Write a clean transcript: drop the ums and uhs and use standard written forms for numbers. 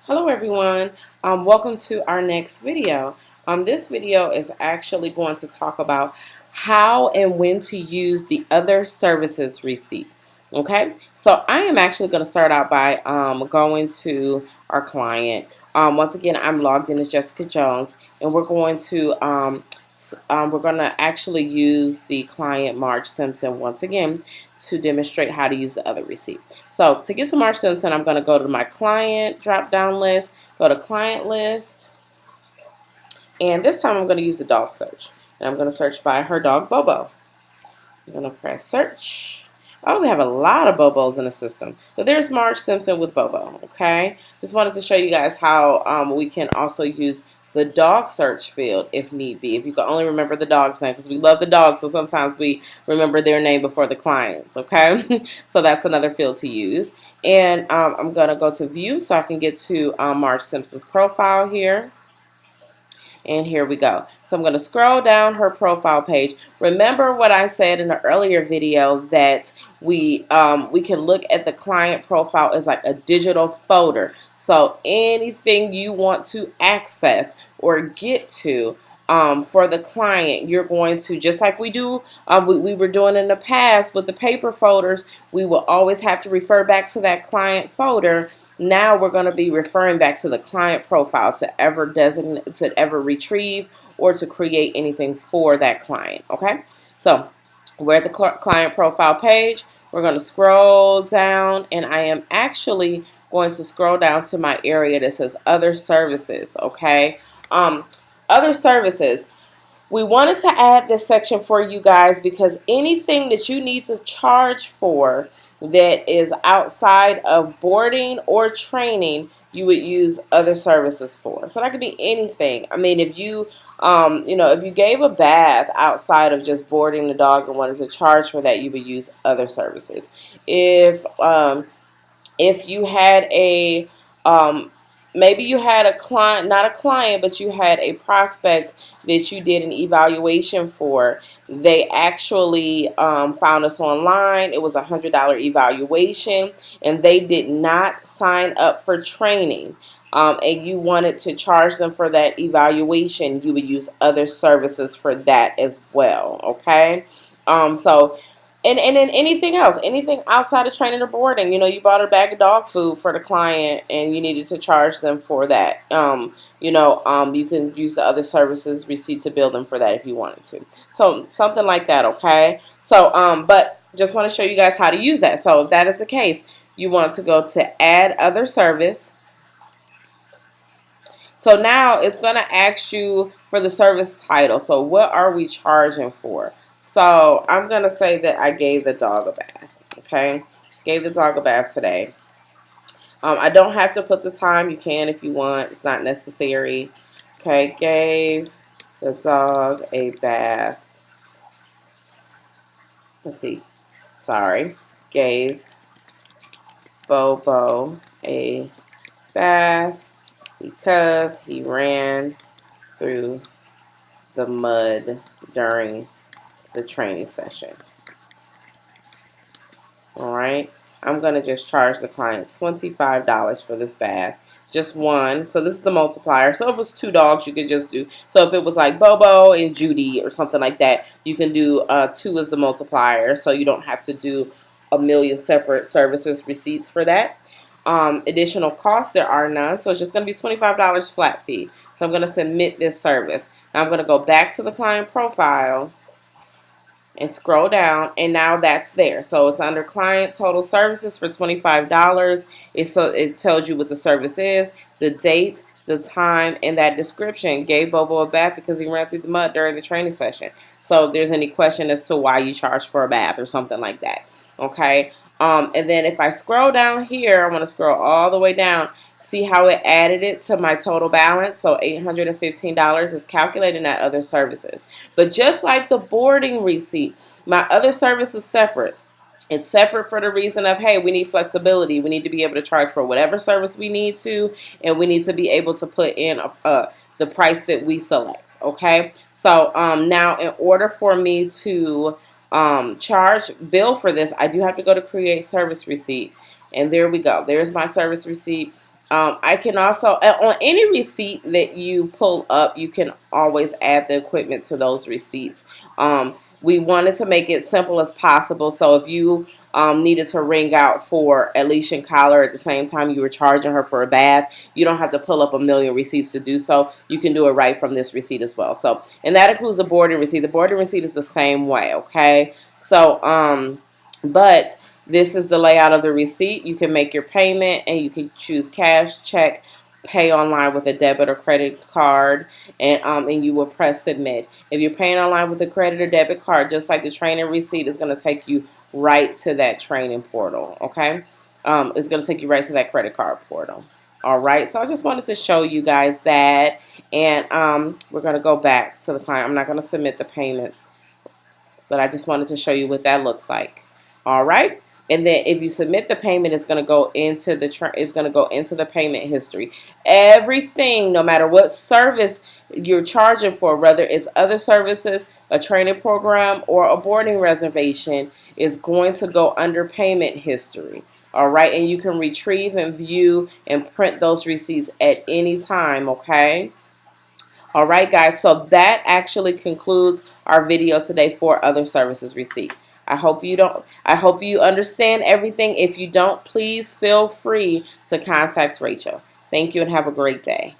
Hello everyone, welcome to our next video. This video is actually going to talk about how and when to use the other services receipt. Okay, so I am actually going to start out by going to our client. Once again, I'm logged in as Jessica Jones, and we're going to actually use the client Marge Simpson once again to demonstrate how to use the other receipt. So to get to Marge Simpson, I'm going to go to my client drop down list, go to client list, and this time I'm going to use the dog search. And I'm going to search by her dog Bobo. I'm going to press search. Oh, we have a lot of Bobos in the system. But there's Marge Simpson with Bobo, okay? Just wanted to show you guys how we can also use the dog search field if need be. If you can only remember the dog's name, because we love the dog, so sometimes we remember their name before the clients, okay? So that's another field to use. And I'm going to go to view so I can get to Marge Simpson's profile here. And here we go. So I'm going to scroll down her profile page. Remember what I said in an earlier video that we can look at the client profile as like a digital folder. So anything you want to access or get to for the client, you're going to, just like we do, we were doing in the past with the paper folders, we will always have to refer back to that client folder. Now we're going to be referring back to the client profile to ever designate, to ever retrieve or to create anything for that client. Okay, so we're at the client profile page. We're going to scroll down, and I am actually going to scroll down to my area that says other services. Okay, other services. We wanted to add this section for you guys because anything that you need to charge for that is outside of boarding or training, you would use other services for. So that could be anything. I mean, if you, if you gave a bath outside of just boarding the dog and wanted to charge for that, you would use other services. If you had a maybe you had a client, not a client, but you had a prospect that you did an evaluation for. They actually found us online. It was a $100 evaluation, and they did not sign up for training. And you wanted to charge them for that evaluation, you would use other services for that as well. Okay, so. And then anything else, anything outside of training or boarding, you bought a bag of dog food for the client and you needed to charge them for that. You can use the other services receipt to bill them for that if you wanted to. So something like that, okay? So, but just want to show you guys how to use that. So if that is the case, you want to go to add other service. So now it's going to ask you for the service title. So what are we charging for? So I'm going to say that I gave the dog a bath, okay? Gave the dog a bath today. I don't have to put the time. You can if you want. It's not necessary. Okay, gave the dog a bath. Let's see. Sorry. Gave Bobo a bath because he ran through the mud during the training session. All right, I'm going to just charge the client $25 for this bath. Just one. So this is the multiplier. So if it was two dogs, you could just do. So if it was like Bobo and Judy or something like that, you can do 2 as the multiplier. So you don't have to do a million separate services receipts for that. Additional costs, there are none. So it's just going to be $25 flat fee. So I'm going to submit this service. Now I'm going to go back to the client profile and scroll down, and now that's there. So it's under client total services for $25. It tells you what the service is, the date, the time, and that description. Gave Bobo a bath because he ran through the mud during the training session. So if there's any question as to why you charge for a bath or something like that. Okay. And then if I scroll down here, I'm going to scroll all the way down. See how it added it to my total balance? So $815 is calculating at other services. But just like the boarding receipt, my other service is separate. It's separate for the reason of, hey, we need flexibility. We need to be able to charge for whatever service we need to, and we need to be able to put in the price that we select. Okay, so now in order for me to bill for this, I do have to go to create service receipt. And there we go. There's my service receipt. I can also, on any receipt that you pull up, you can always add the equipment to those receipts. We wanted to make it simple as possible. So if you needed to ring out for Alicia Collar at the same time you were charging her for a bath, you don't have to pull up a million receipts to do so. You can do it right from this receipt as well. So, and that includes the boarding receipt. The boarding receipt is the same way, okay? So, but this is the layout of the receipt. You can make your payment and you can choose cash, check, pay online with a debit or credit card, and you will press submit. If you're paying online with a credit or debit card, just like the training receipt, is going to take you right to that training portal, okay? It's going to take you right to that credit card portal. All right, so I just wanted to show you guys that, and we're going to go back to the client. I'm not going to submit the payment, but I just wanted to show you what that looks like. All right. And then if you submit the payment, it's going to go into the payment history. Everything, no matter what service you're charging for, whether it's other services, a training program, or a boarding reservation, is going to go under payment history. All right, and you can retrieve and view and print those receipts at any time, okay? All right, guys, so that actually concludes our video today for other services receipt. I hope you understand everything. If you don't, please feel free to contact Rachel. Thank you and have a great day.